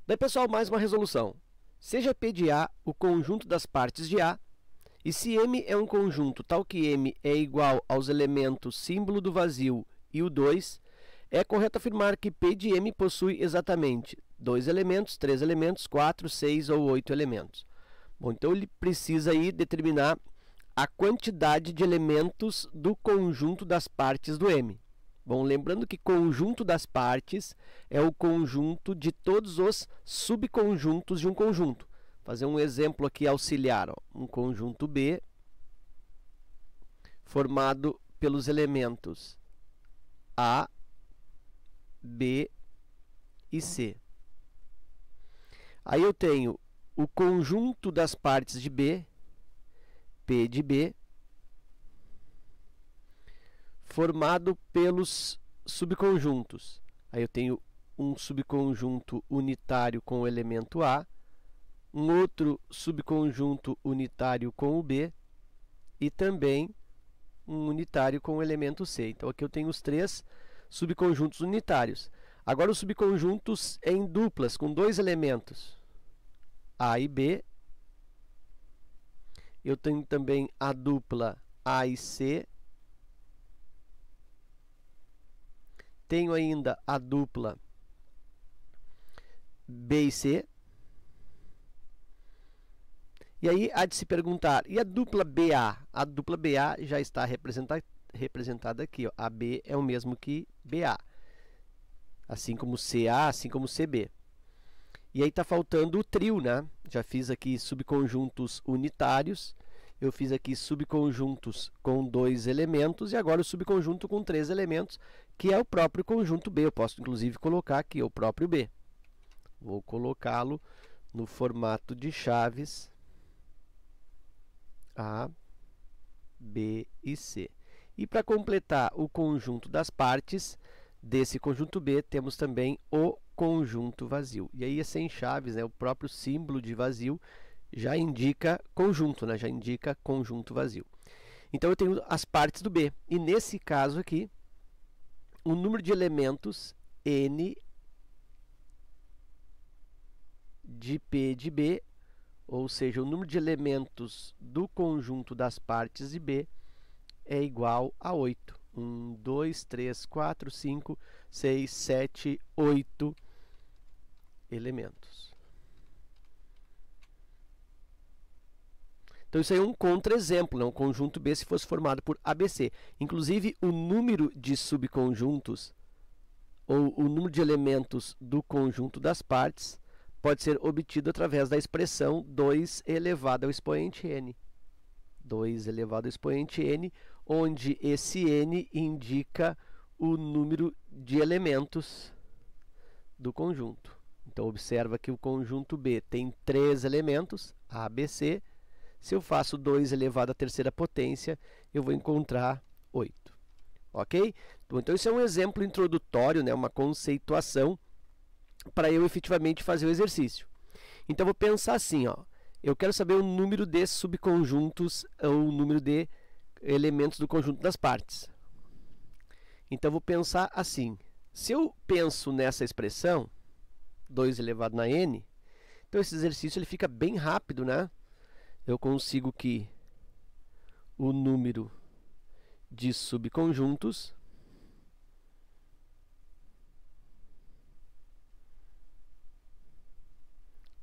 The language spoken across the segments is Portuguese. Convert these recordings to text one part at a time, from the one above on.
Daí, pessoal, mais uma resolução. Seja P de A o conjunto das partes de A, e se M é um conjunto tal que M é igual aos elementos símbolo do vazio e o 2, é correto afirmar que P de M possui exatamente 2 elementos, 3 elementos, 4, 6 ou 8 elementos. Bom, então ele precisa aí determinar a quantidade de elementos do conjunto das partes do M. Bom, lembrando que conjunto das partes é o conjunto de todos os subconjuntos de um conjunto. Vou fazer um exemplo aqui auxiliar. Ó. Um conjunto B formado pelos elementos A, B e C. Aí eu tenho o conjunto das partes de B, P de B, formado pelos subconjuntos. Aí eu tenho um subconjunto unitário com o elemento A, um outro subconjunto unitário com o B e também um unitário com o elemento C. Então aqui eu tenho os 3 subconjuntos unitários. Agora os subconjuntos em duplas, com 2 elementos, A e B. Eu tenho também a dupla A e C. Tenho ainda a dupla B e C. E aí há de se perguntar, e a dupla BA? A dupla BA já está representada aqui. Ó. AB é o mesmo que BA. Assim como CA, assim como CB. E aí está faltando o trio, né? Já fiz aqui subconjuntos unitários. Eu fiz aqui subconjuntos com 2 elementos e agora o subconjunto com 3 elementos, que é o próprio conjunto B. Eu posso, inclusive, colocar aqui o próprio B. Vou colocá-lo no formato de chaves A, B e C. E para completar o conjunto das partes desse conjunto B, temos também o conjunto vazio. E aí, sem chaves, né, o próprio símbolo de vazio já indica conjunto, né? Já indica conjunto vazio. Então, eu tenho as partes do B. E, nesse caso aqui, o número de elementos N de P de B, ou seja, o número de elementos do conjunto das partes de B, é igual a 8. 1, 2, 3, 4, 5, 6, 7, 8 elementos. Então, isso aí é um contra-exemplo, né? Um conjunto B se fosse formado por ABC. Inclusive, o número de subconjuntos, ou o número de elementos do conjunto das partes, pode ser obtido através da expressão 2 elevado ao expoente n. 2 elevado ao expoente n, onde esse n indica o número de elementos do conjunto. Então, observa que o conjunto B tem 3 elementos, A, B, C. Se eu faço 2 elevado à terceira potência, eu vou encontrar 8. Ok? Então, isso é um exemplo introdutório, né, uma conceituação para eu efetivamente fazer o exercício. Então, eu vou pensar assim, ó, eu quero saber o número de subconjuntos, ou o número de elementos do conjunto das partes. Então, eu vou pensar assim, se eu penso nessa expressão, 2 elevado na n, então esse exercício ele fica bem rápido, né? Eu consigo que o número de subconjuntos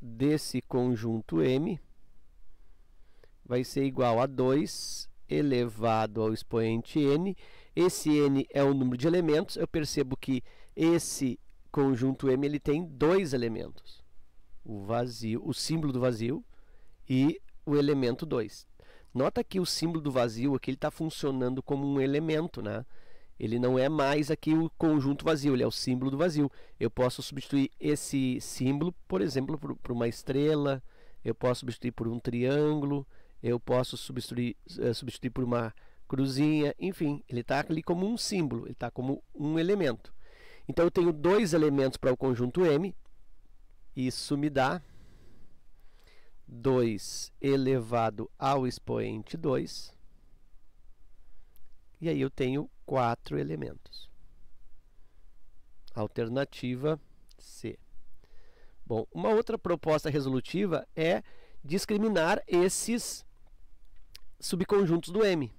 desse conjunto M vai ser igual a 2 elevado ao expoente n. Esse n é o número de elementos. Eu percebo que esse conjunto M ele tem 2 elementos. O vazio, o símbolo do vazio e o elemento 2. Nota que o símbolo do vazio aqui está funcionando como um elemento, né? Ele não é mais aqui o conjunto vazio, ele é o símbolo do vazio. Eu posso substituir esse símbolo, por exemplo, por uma estrela, eu posso substituir por um triângulo, eu posso substituir por uma cruzinha, enfim, ele está ali como um símbolo, ele está como um elemento. Então, eu tenho 2 elementos para o conjunto M, isso me dá 2 elevado ao expoente 2, e aí eu tenho 4 elementos. Alternativa C. Bom, uma outra proposta resolutiva é discriminar esses subconjuntos do M.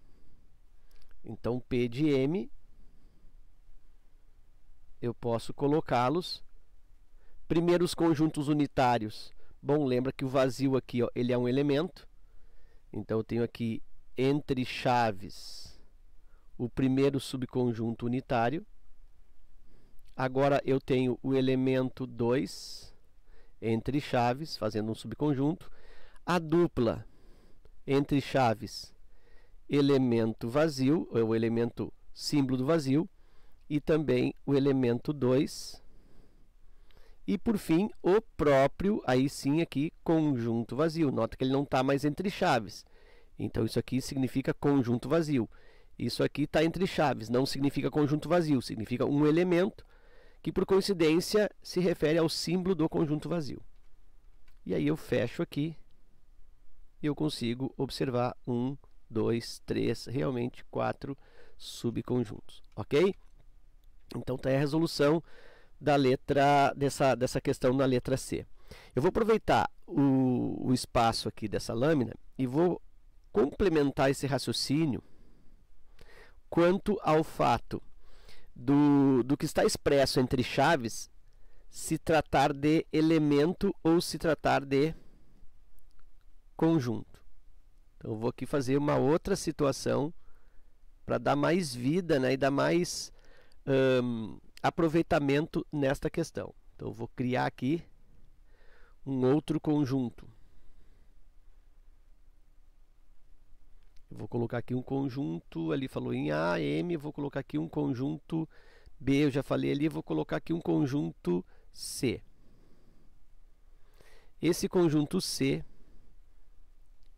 Então, P de M, eu posso colocá-los. Primeiro, os conjuntos unitários. Bom, lembra que o vazio aqui, ó, ele é um elemento. Então, eu tenho aqui, entre chaves, o primeiro subconjunto unitário. Agora, eu tenho o elemento 2, entre chaves, fazendo um subconjunto. A dupla, entre chaves, elemento vazio, é o elemento símbolo do vazio, e também o elemento 2. E, por fim, o próprio, aí sim, aqui, conjunto vazio. Nota que ele não está mais entre chaves. Então, isso aqui significa conjunto vazio. Isso aqui está entre chaves, não significa conjunto vazio, significa um elemento que, por coincidência, se refere ao símbolo do conjunto vazio. E aí eu fecho aqui e eu consigo observar 1, 2, 3, realmente 4 subconjuntos, ok? Então, está aí a resolução da letra, dessa questão na letra C. Eu vou aproveitar o espaço aqui dessa lâmina e vou complementar esse raciocínio quanto ao fato do que está expresso entre chaves se tratar de elemento ou se tratar de conjunto. Então, eu vou aqui fazer uma outra situação para dar mais vida, né, e dar mais aproveitamento nesta questão. Então, eu vou criar aqui um outro conjunto. Eu vou colocar aqui um conjunto, ali falou em A, M, vou colocar aqui um conjunto B, eu já falei ali, vou colocar aqui um conjunto C. Esse conjunto C,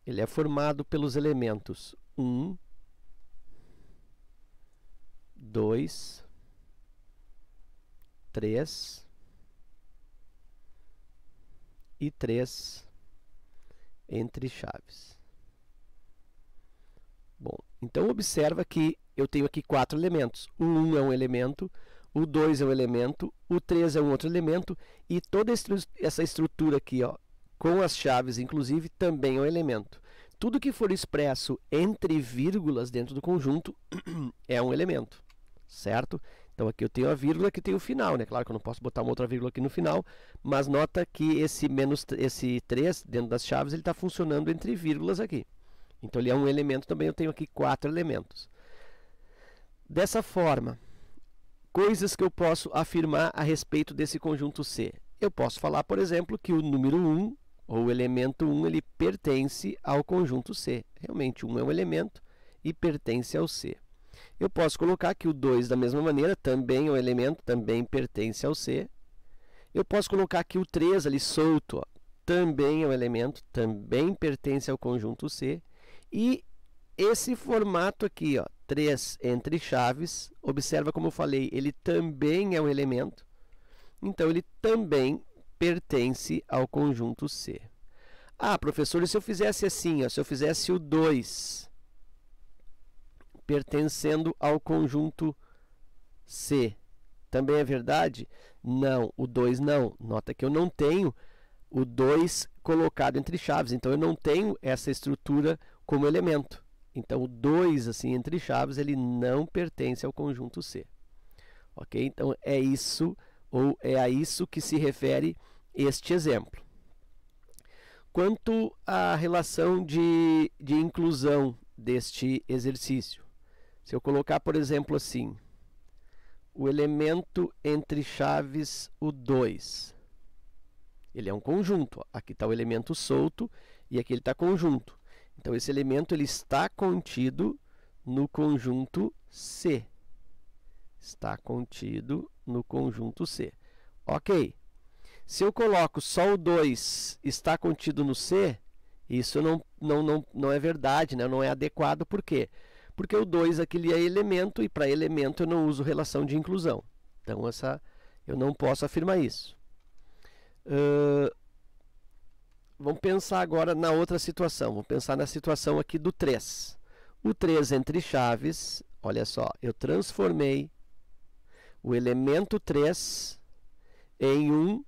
ele é formado pelos elementos 1, 2, 3 e 3 entre chaves. Bom, então observa que eu tenho aqui 4 elementos. O 1 é um elemento, o 2 é um elemento, o 3 é um outro elemento e toda essa estrutura aqui, ó, com as chaves inclusive, também é um elemento. Tudo que for expresso entre vírgulas dentro do conjunto é um elemento, certo? Então, aqui eu tenho a vírgula, aqui tem o final, né? Claro que eu não posso botar uma outra vírgula aqui no final, mas nota que esse 3 dentro das chaves, ele está funcionando entre vírgulas aqui. Então, ele é um elemento também, eu tenho aqui 4 elementos. Dessa forma, coisas que eu posso afirmar a respeito desse conjunto C. Eu posso falar, por exemplo, que o número 1, ou o elemento 1, ele pertence ao conjunto C. Realmente, 1 é um elemento e pertence ao C. Eu posso colocar que o 2, da mesma maneira, também é um elemento, também pertence ao C. Eu posso colocar que o 3, ali solto, ó, também é um elemento, também pertence ao conjunto C. E esse formato aqui, ó, 3 entre chaves, observa como eu falei, ele também é um elemento, então ele também pertence ao conjunto C. Ah, professor, e se eu fizesse assim, ó, se eu fizesse o 2 pertencendo ao conjunto C, também é verdade? Não, o 2 não. Nota que eu não tenho o 2 colocado entre chaves, então eu não tenho essa estrutura como elemento. Então, o 2, assim, entre chaves, ele não pertence ao conjunto C. Ok? Então, é isso, ou é a isso que se refere este exemplo. Quanto à relação de inclusão deste exercício, se eu colocar, por exemplo, assim, o elemento entre chaves, o 2, ele é um conjunto. Ó. Aqui está o elemento solto e aqui ele está conjunto. Então, esse elemento ele está contido no conjunto C. Está contido no conjunto C. Ok. Se eu coloco só o 2 está contido no C, isso não é verdade, né? Não é adequado. Por quê? Porque o 2 aqui ele é elemento e para elemento eu não uso relação de inclusão. Então, eu não posso afirmar isso. Vamos pensar agora na outra situação. Vamos pensar na situação aqui do 3. O 3 entre chaves, olha só, eu transformei o elemento 3 em um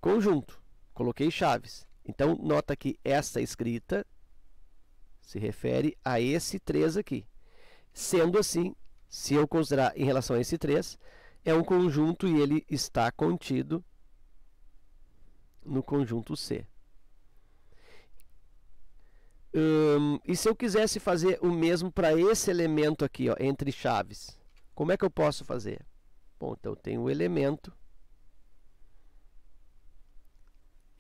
conjunto. Coloquei chaves. Então, nota que essa escrita se refere a esse 3 aqui. Sendo assim, se eu considerar em relação a esse 3, é um conjunto e ele está contido no conjunto C. E se eu quisesse fazer o mesmo para esse elemento aqui, ó, entre chaves, como é que eu posso fazer? Bom, então eu tenho o elemento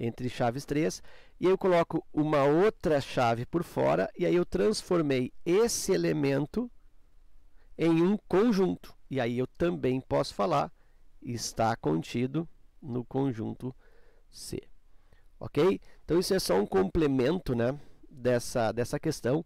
entre chaves 3, e aí eu coloco uma outra chave por fora, e aí eu transformei esse elemento em um conjunto. E aí eu também posso falar, está contido no conjunto C. Ok? Então, isso é só um complemento, né, dessa questão,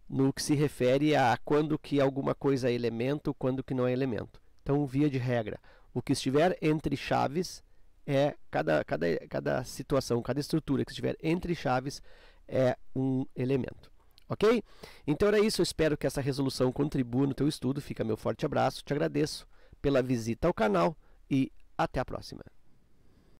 no que se refere a quando que alguma coisa é elemento, quando que não é elemento. Então, via de regra, o que estiver entre chaves é cada situação, cada estrutura que estiver entre chaves é um elemento. Ok? Então era isso, eu espero que essa resolução contribua no teu estudo. Fica meu forte abraço, te agradeço pela visita ao canal e até a próxima.